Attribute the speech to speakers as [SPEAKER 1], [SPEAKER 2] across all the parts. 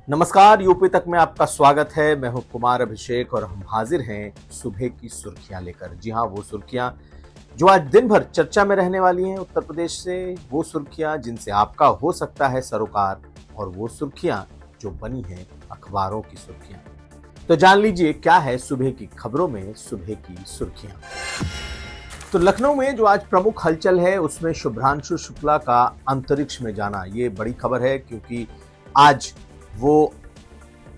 [SPEAKER 1] नमस्कार, यूपी तक में आपका स्वागत है। मैं हूं कुमार अभिषेक और हम हाजिर हैं सुबह की सुर्खियां लेकर। जी हां, वो सुर्खियां जो आज दिन भर चर्चा में रहने वाली हैं उत्तर प्रदेश से, वो सुर्खियां जिनसे आपका हो सकता है सरोकार, और वो सुर्खियां जो बनी हैं अखबारों की सुर्खियां। तो जान लीजिए क्या है सुबह की खबरों में सुबह की सुर्खियां। तो लखनऊ में जो आज प्रमुख हलचल है उसमें शुभ्रांशु शुक्ला का अंतरिक्ष में जाना, ये बड़ी खबर है क्योंकि आज वो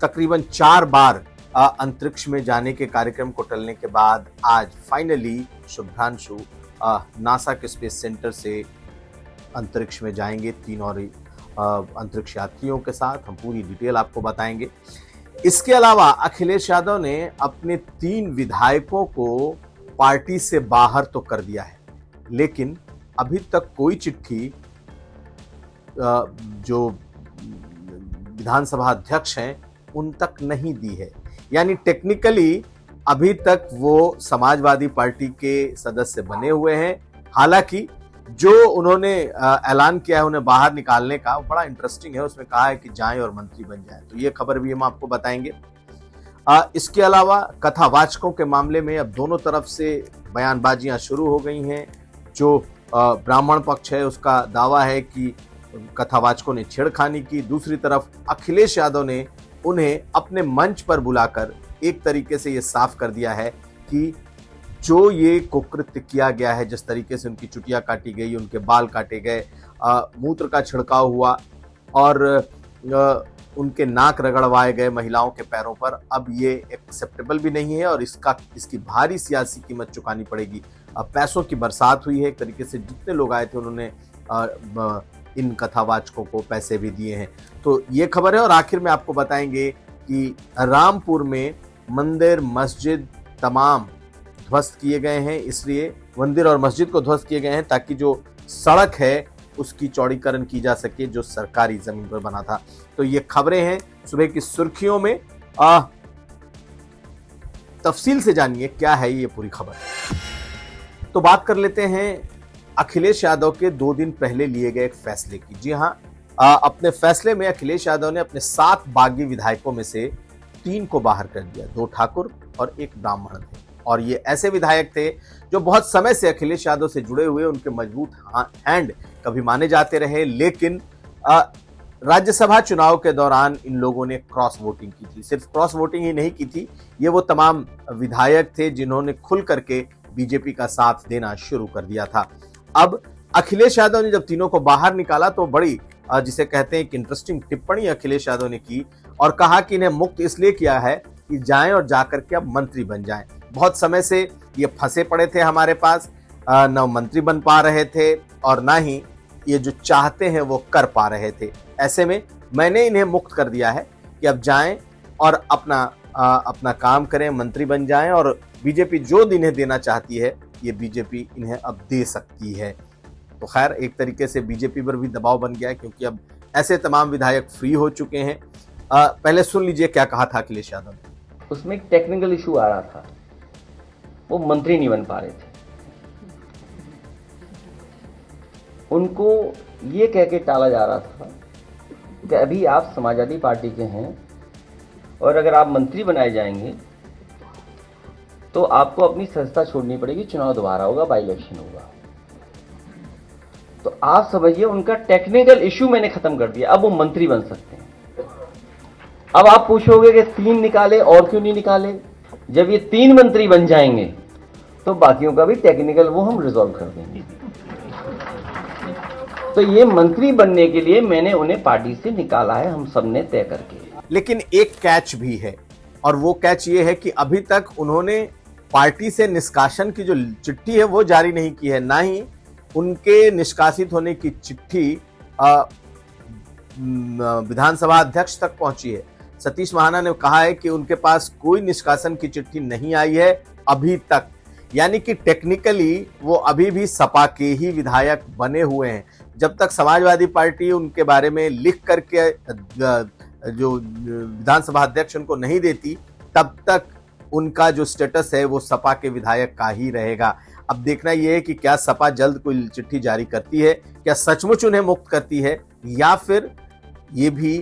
[SPEAKER 1] तकरीबन 4 बार अंतरिक्ष में जाने के कार्यक्रम को टलने के बाद आज फाइनली शुभ्रांशु नासा के स्पेस सेंटर से अंतरिक्ष में जाएंगे 3 और अंतरिक्ष यात्रियों के साथ। हम पूरी डिटेल आपको बताएंगे। इसके अलावा अखिलेश यादव ने अपने 3 विधायकों को पार्टी से बाहर तो कर दिया है, लेकिन अभी तक कोई चिट्ठी जो विधानसभा अध्यक्ष हैं उन तक नहीं दी है। यानी टेक्निकली अभी तक वो समाजवादी पार्टी के सदस्य बने हुए हैं। हालांकि जो उन्होंने ऐलान किया है उन्हें बाहर निकालने का, बड़ा इंटरेस्टिंग है। उसमें कहा है कि जाएं और मंत्री बन जाएं, तो ये खबर भी हम आपको बताएंगे। इसके अलावा कथावाचकों के मामले में अब दोनों तरफ से बयानबाजियां शुरू हो गई हैं। जो ब्राह्मण पक्ष है उसका दावा है कि कथावाचकों ने छेड़खानी की, दूसरी तरफ अखिलेश यादव ने उन्हें अपने मंच पर बुलाकर एक तरीके से ये साफ कर दिया है कि जो ये कुकृत्य किया गया है, जिस तरीके से उनकी चुटिया काटी गई, उनके बाल काटे गए, मूत्र का छिड़काव हुआ और उनके नाक रगड़वाए गए महिलाओं के पैरों पर, अब ये एक्सेप्टेबल भी नहीं है और इसकी भारी सियासी कीमत चुकानी पड़ेगी। पैसों की बरसात हुई है एक तरीके से। जितने लोग आए थे उन्होंने इन कथावाचकों को पैसे भी दिए हैं। तो ये खबर है। और आखिर में आपको बताएंगे कि रामपुर में मंदिर मस्जिद तमाम ध्वस्त किए गए हैं। इसलिए मंदिर और मस्जिद को ध्वस्त किए गए हैं ताकि जो सड़क है उसकी चौड़ीकरण की जा सके जो सरकारी जमीन पर बना था। तो ये खबरें हैं सुबह की सुर्खियों में। तफसील से जानिए क्या है ये पूरी खबर। तो बात कर लेते हैं अखिलेश यादव के 2 दिन पहले लिए गए एक फैसले की। जी हां, अपने फैसले में अखिलेश यादव ने अपने 7 बागी विधायकों में से 3 को बाहर कर दिया। 2 ठाकुर और 1 ब्राह्मण थे, और ये ऐसे विधायक थे जो बहुत समय से अखिलेश यादव से जुड़े हुए, उनके मजबूत हैंड कभी माने जाते रहे। लेकिन राज्यसभा चुनाव के दौरान इन लोगों ने क्रॉस वोटिंग की थी। सिर्फ क्रॉस वोटिंग ही नहीं की थी, ये वो तमाम विधायक थे जिन्होंने खुल करके बीजेपी का साथ देना शुरू कर दिया था। अब अखिलेश यादव ने जब तीनों को बाहर निकाला तो बड़ी जिसे कहते हैं कि इंटरेस्टिंग टिप्पणी अखिलेश यादव ने की और कहा कि इन्हें मुक्त इसलिए किया है कि जाएं और जाकर के अब मंत्री बन जाएं। बहुत समय से ये फंसे पड़े थे हमारे पास, न मंत्री बन पा रहे थे और ना ही ये जो चाहते हैं वो कर पा रहे थे। ऐसे में मैंने इन्हें मुक्त कर दिया है कि अब जाएं और अपना काम करें, मंत्री बन जाएं, और बीजेपी जो इन्हें देना चाहती है ये बीजेपी इन्हें अब दे सकती है। तो खैर एक तरीके से बीजेपी पर भी दबाव बन गया है क्योंकि अब ऐसे तमाम विधायक फ्री हो चुके हैं। पहले सुन लीजिए क्या कहा था अखिलेश यादव ने।
[SPEAKER 2] उसमें एक टेक्निकल इशू आ रहा था, वो मंत्री नहीं बन पा रहे थे। उनको ये कह के टाला जा रहा था कि अभी आप समाजवादी पार्टी के हैं और अगर आप मंत्री बनाए जाएंगे तो आपको अपनी संस्था छोड़नी पड़ेगी, चुनाव दोबारा होगा, बाई इलेक्शन होगा। तो आप समझिए उनका टेक्निकल इशू मैंने खत्म कर दिया, अब वो मंत्री बन सकते हैं। अब आप पूछोगे कि 3 निकाले और क्यों नहीं निकाले? जब ये 3 मंत्री बन जाएंगे तो बाकियों का भी टेक्निकल वो हम रिजॉल्व कर देंगे। तो ये मंत्री बनने के लिए मैंने उन्हें पार्टी से निकाला है, हम सबने तय करके।
[SPEAKER 1] लेकिन एक कैच भी है, और वो कैच ये है कि अभी तक उन्होंने पार्टी से निष्कासन की जो चिट्ठी है वो जारी नहीं की है, ना ही उनके निष्कासित होने की चिट्ठी विधानसभा अध्यक्ष तक पहुंची है। सतीश महाना ने कहा है कि उनके पास कोई निष्कासन की चिट्ठी नहीं आई है अभी तक। यानी कि टेक्निकली वो अभी भी सपा के ही विधायक बने हुए हैं। जब तक समाजवादी पार्टी उनके बारे में लिख करके जो विधानसभा अध्यक्ष उनको नहीं देती, तब तक उनका जो स्टेटस है वो सपा के विधायक का ही रहेगा। अब देखना यह है कि क्या सपा जल्द कोई चिट्ठी जारी करती है, क्या सचमुच उन्हें मुक्त करती है, या फिर ये भी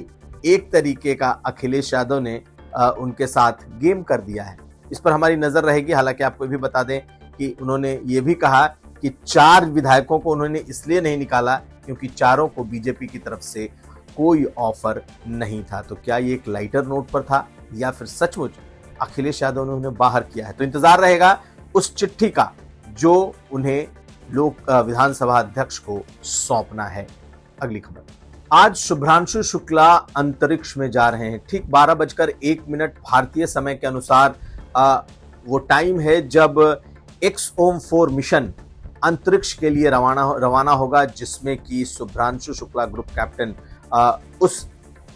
[SPEAKER 1] एक तरीके का अखिलेश यादव ने उनके साथ गेम कर दिया है। इस पर हमारी नजर रहेगी। हालांकि आपको भी बता दें कि उन्होंने ये भी कहा कि 4 विधायकों को उन्होंने इसलिए नहीं निकाला क्योंकि चारों को बीजेपी की तरफ से कोई ऑफर नहीं था। तो क्या ये एक लाइटर नोट पर था या फिर सचमुच अखिलेश यादव ने उन्हें बाहर किया है? तो इंतजार रहेगा उस चिट्ठी का जो उन्हें लोक विधानसभा अध्यक्ष को सौंपना है। अगली खबर, आज शुभ्रांशु शुक्ला अंतरिक्ष में जा रहे हैं। ठीक 12:01 भारतीय समय के अनुसार वो टाइम है जब XOM-4 मिशन अंतरिक्ष के लिए रवाना होगा, जिसमें कि शुभ्रांशु शुक्ला ग्रुप कैप्टन उस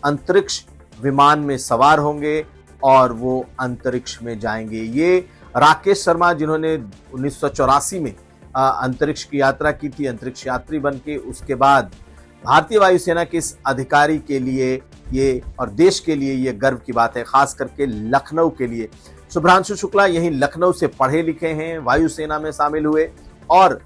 [SPEAKER 1] अंतरिक्ष विमान में सवार होंगे और वो अंतरिक्ष में जाएंगे। ये राकेश शर्मा जिन्होंने 1984 में अंतरिक्ष की यात्रा की थी, अंतरिक्ष यात्री बन के, उसके बाद भारतीय वायुसेना के इस अधिकारी के लिए ये और देश के लिए ये गर्व की बात है, खास करके लखनऊ के लिए। शुभ्रांशु शुक्ला यहीं लखनऊ से पढ़े लिखे हैं, वायुसेना में शामिल हुए और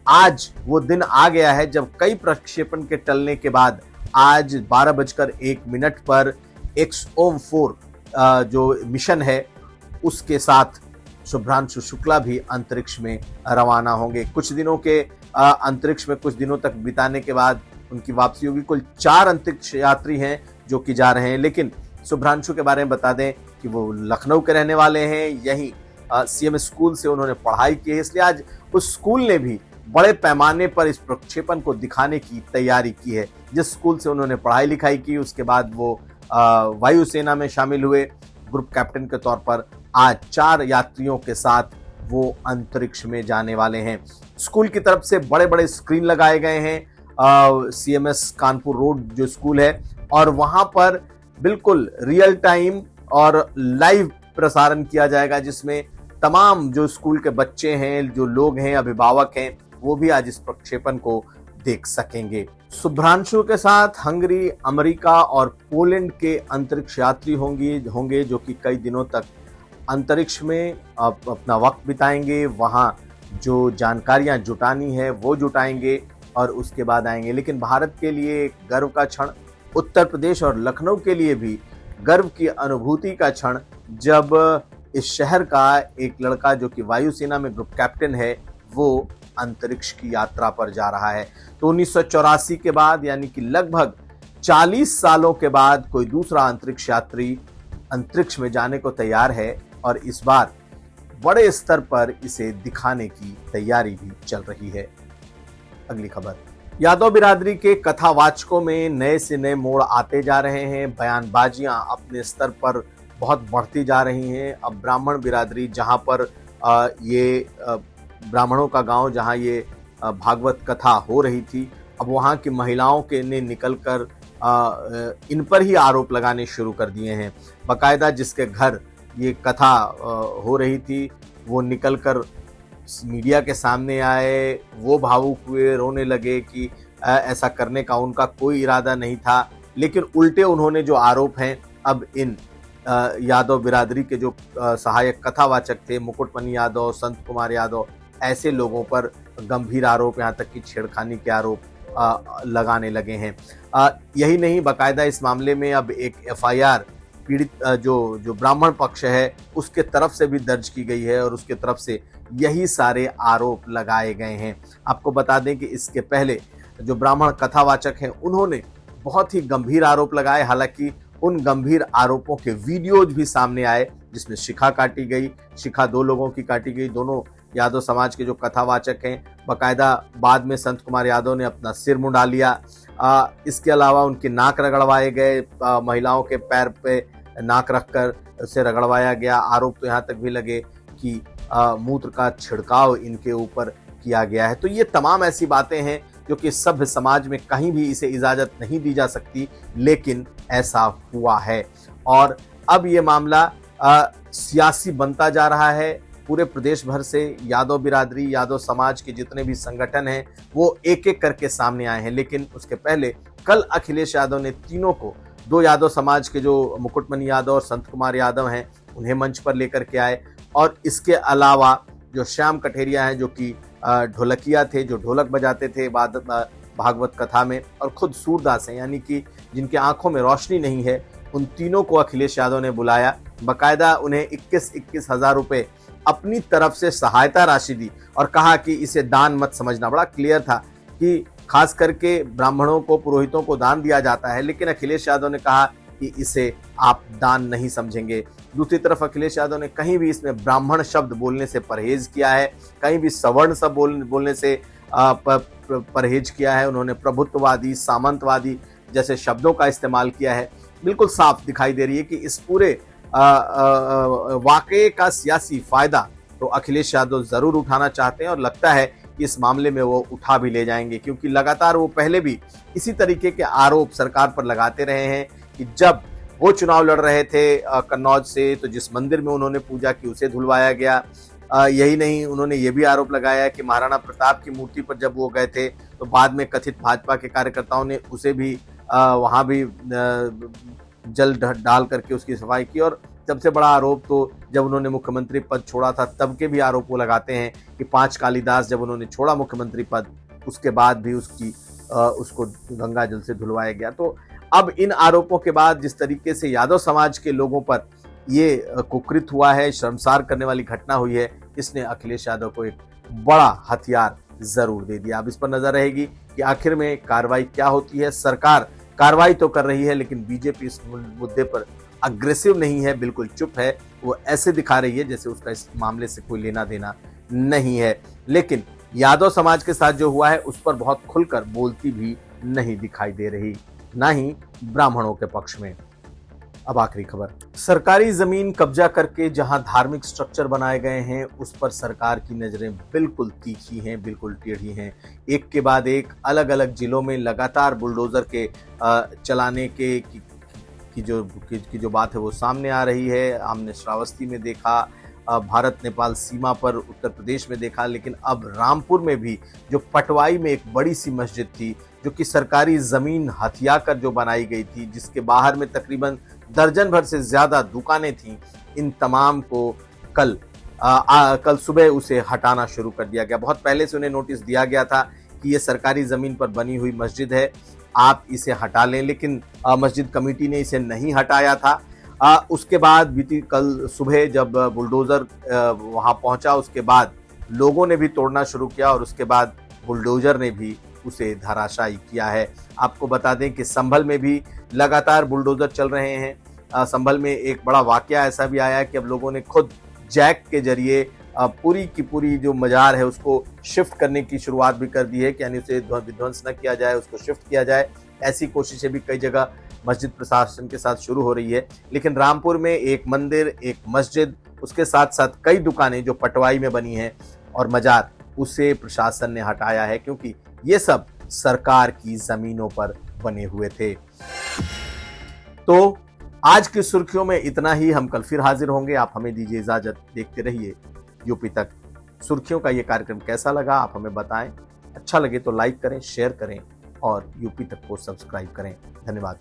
[SPEAKER 1] आज वो दिन आ गया है जब कई प्रक्षेपण के टलने के बाद आज 12:01 पर XOM-4 जो मिशन है उसके साथ शुभ्रांशु शुक्ला भी अंतरिक्ष में रवाना होंगे। कुछ दिनों के अंतरिक्ष में कुछ दिनों तक बिताने के बाद उनकी वापसी होगी। कुल 4 अंतरिक्ष यात्री हैं जो कि जा रहे हैं, लेकिन शुभ्रांशु के बारे में बता दें कि वो लखनऊ के रहने वाले हैं। यहीं CM स्कूल से उन्होंने पढ़ाई की है, इसलिए आज उस स्कूल ने भी बड़े पैमाने पर इस प्रक्षेपण को दिखाने की तैयारी की है। जिस स्कूल से उन्होंने पढ़ाई लिखाई की उसके बाद वो वायुसेना में शामिल हुए ग्रुप कैप्टन के तौर पर। आज 4 यात्रियों के साथ वो अंतरिक्ष में जाने वाले हैं। स्कूल की तरफ से बड़े बड़े स्क्रीन लगाए गए हैं CMS कानपुर रोड जो स्कूल है, और वहां पर बिल्कुल रियल टाइम और लाइव प्रसारण किया जाएगा, जिसमें तमाम जो स्कूल के बच्चे हैं, जो लोग हैं, अभिभावक हैं, वो भी आज इस प्रक्षेपण को देख सकेंगे। शुभ्रांशु के साथ हंगरी, अमेरिका और पोलैंड के अंतरिक्ष यात्री होंगे जो कि कई दिनों तक अंतरिक्ष में अपना वक्त बिताएंगे। वहां जो जानकारियां जुटानी है वो जुटाएंगे और उसके बाद आएंगे। लेकिन भारत के लिए एक गर्व का क्षण, उत्तर प्रदेश और लखनऊ के लिए भी गर्व की अनुभूति का क्षण, जब इस शहर का एक लड़का जो कि वायुसेना में ग्रुप कैप्टन है वो अंतरिक्ष की यात्रा पर जा रहा है। तो 1984 के बाद यानी कि लगभग 40 सालों के बाद कोई दूसरा अंतरिक्ष यात्री अंतरिक्ष में जाने को तैयार है और इस बार बड़े स्तर पर इसे दिखाने की तैयारी भी चल रही है। अगली खबर, यादव बिरादरी के कथावाचकों में नए से नए मोड़ आते जा रहे हैं। बयानबाजियां अपने स्तर पर बहुत बढ़ती जा रही हैं। अब ब्राह्मण बिरादरी, जहां पर ये ब्राह्मणों का गांव, जहां ये भागवत कथा हो रही थी, अब वहां की महिलाओं के ने निकलकर इन पर ही आरोप लगाने शुरू कर दिए हैं। बाकायदा जिसके घर ये कथा हो रही थी वो निकलकर मीडिया के सामने आए, वो भावुक हुए, रोने लगे कि ऐसा करने का उनका कोई इरादा नहीं था। लेकिन उल्टे उन्होंने जो आरोप हैं अब इन यादव बिरादरी के जो सहायक कथावाचक थे, मुकुटमणि यादव, संत कुमार यादव, ऐसे लोगों पर गंभीर आरोप, यहाँ तक कि छेड़खानी के आरोप लगाने लगे हैं। यही नहीं, बाकायदा इस मामले में अब एक FIR पीड़ित जो ब्राह्मण पक्ष है उसके तरफ से भी दर्ज की गई है और उसके तरफ से यही सारे आरोप लगाए गए हैं। आपको बता दें कि इसके पहले जो ब्राह्मण कथावाचक हैं उन्होंने बहुत ही गंभीर आरोप लगाए। हालांकि उन गंभीर आरोपों के वीडियोज भी सामने आए जिसमें शिखा काटी गई, शिखा 2 लोगों की काटी गई, दोनों यादव समाज के जो कथावाचक हैं। बाकायदा बाद में संत कुमार यादव ने अपना सिर मुंडा लिया। इसके अलावा उनके नाक रगड़वाए गए, महिलाओं के पैर पे नाक रखकर उसे रगड़वाया गया। आरोप तो यहाँ तक भी लगे कि मूत्र का छिड़काव इनके ऊपर किया गया है। तो ये तमाम ऐसी बातें हैं जो कि सभ्य समाज में कहीं भी इसे इजाजत नहीं दी जा सकती, लेकिन ऐसा हुआ है। और अब ये मामला सियासी बनता जा रहा है। पूरे प्रदेश भर से यादव बिरादरी, यादव समाज के जितने भी संगठन हैं वो एक एक करके सामने आए हैं। लेकिन उसके पहले कल अखिलेश यादव ने तीनों को, 2 यादव समाज के जो मुकुटमणि यादव और संत कुमार यादव हैं उन्हें मंच पर लेकर के आए, और इसके अलावा जो श्याम कठेरिया हैं जो कि ढोलकिया थे, जो ढोलक बजाते थे, भागवत कथा में, और खुद सूरदास हैं, यानी कि जिनके आंखों में रोशनी नहीं है, उन तीनों को अखिलेश यादव ने बुलाया। बाकायदा उन्हें 21-21 हज़ार रुपये अपनी तरफ से सहायता राशि दी और कहा कि इसे दान मत समझना। बड़ा क्लियर था कि खास करके ब्राह्मणों को, पुरोहितों को दान दिया जाता है, लेकिन अखिलेश यादव ने कहा कि इसे आप दान नहीं समझेंगे। दूसरी तरफ अखिलेश यादव ने कहीं भी इसमें ब्राह्मण शब्द बोलने से परहेज किया है, कहीं भी सवर्ण शब्द बोलने से परहेज किया है। उन्होंने प्रभुत्ववादी, सामंतवादी जैसे शब्दों का इस्तेमाल किया है। बिल्कुल साफ दिखाई दे रही है कि इस पूरे वाकये का सियासी फायदा तो अखिलेश यादव जरूर उठाना चाहते हैं, और लगता है कि इस मामले में वो उठा भी ले जाएंगे, क्योंकि लगातार वो पहले भी इसी तरीके के आरोप सरकार पर लगाते रहे हैं कि जब वो चुनाव लड़ रहे थे कन्नौज से, तो जिस मंदिर में उन्होंने पूजा की उसे धुलवाया गया। यही नहीं, उन्होंने ये भी आरोप लगाया कि महाराणा प्रताप की मूर्ति पर जब वो गए थे तो बाद में कथित भाजपा के कार्यकर्ताओं ने उसे भी वहां भी जल डाल करके उसकी सफाई की। और सबसे बड़ा आरोप तो जब उन्होंने मुख्यमंत्री पद छोड़ा था तब के भी आरोप वो लगाते हैं कि 5 कालिदास जब उन्होंने छोड़ा मुख्यमंत्री पद, उसके बाद भी उसको गंगा जल से धुलवाया गया। तो अब इन आरोपों के बाद जिस तरीके से यादव समाज के लोगों पर ये कुकृत हुआ है, शर्मसार करने वाली घटना हुई है, इसने अखिलेश यादव को एक बड़ा हथियार जरूर दे दिया। अब इस पर नजर रहेगी कि आखिर में कार्रवाई क्या होती है। सरकार कार्रवाई तो कर रही है, लेकिन बीजेपी इस मुद्दे पर अग्रेसिव नहीं है, बिल्कुल चुप है। वो ऐसे दिखा रही है जैसे उसका इस मामले से कोई लेना देना नहीं है। लेकिन यादव समाज के साथ जो हुआ है उस पर बहुत खुलकर बोलती भी नहीं दिखाई दे रही, ना ही ब्राह्मणों के पक्ष में। अब आखिरी खबर, सरकारी जमीन कब्जा करके जहां धार्मिक स्ट्रक्चर बनाए गए हैं उस पर सरकार की नजरें बिल्कुल तीखी हैं, बिल्कुल टेढ़ी हैं। एक के बाद एक अलग अलग जिलों में लगातार बुलडोजर के चलाने की जो बात है वो सामने आ रही है। हमने श्रावस्ती में देखा, भारत नेपाल सीमा पर उत्तर प्रदेश में देखा, लेकिन अब रामपुर में भी जो पटवाई में एक बड़ी सी मस्जिद थी जो कि सरकारी ज़मीन हथिया कर जो बनाई गई थी, जिसके बाहर में तकरीबन दर्जन भर से ज़्यादा दुकानें थीं, इन तमाम को कल सुबह उसे हटाना शुरू कर दिया गया। बहुत पहले से उन्हें नोटिस दिया गया था कि ये सरकारी ज़मीन पर बनी हुई मस्जिद है, आप इसे हटा लें, लेकिन मस्जिद कमेटी ने इसे नहीं हटाया था। उसके बाद बीती कल सुबह जब बुलडोज़र वहाँ पहुँचा, उसके बाद लोगों ने भी तोड़ना शुरू किया और उसके बाद बुलडोज़र ने भी उसे धराशायी किया है। आपको बता दें कि संभल में भी लगातार बुलडोज़र चल रहे हैं। संभल में एक बड़ा वाकया ऐसा भी आया कि अब लोगों ने खुद जैक के जरिए पूरी की पूरी जो मजार है उसको शिफ्ट करने की शुरुआत भी कर दी है, कि यानी उसे विध्वंस न किया जाए, उसको शिफ्ट किया जाए। ऐसी कोशिशें भी कई जगह मस्जिद प्रशासन के साथ शुरू हो रही है। लेकिन रामपुर में एक मंदिर, एक मस्जिद, उसके साथ साथ कई दुकानें जो पटवाई में बनी हैं और मजार, उसे प्रशासन ने हटाया है, क्योंकि ये सब सरकार की जमीनों पर बने हुए थे। तो आज की सुर्खियों में इतना ही। हम कल फिर हाजिर होंगे। आप हमें दीजिए इजाजत। देखते रहिए यूपी तक। सुर्खियों का ये कार्यक्रम कैसा लगा आप हमें बताएं। अच्छा लगे तो लाइक करें, शेयर करें और यूपी तक को सब्सक्राइब करें। धन्यवाद।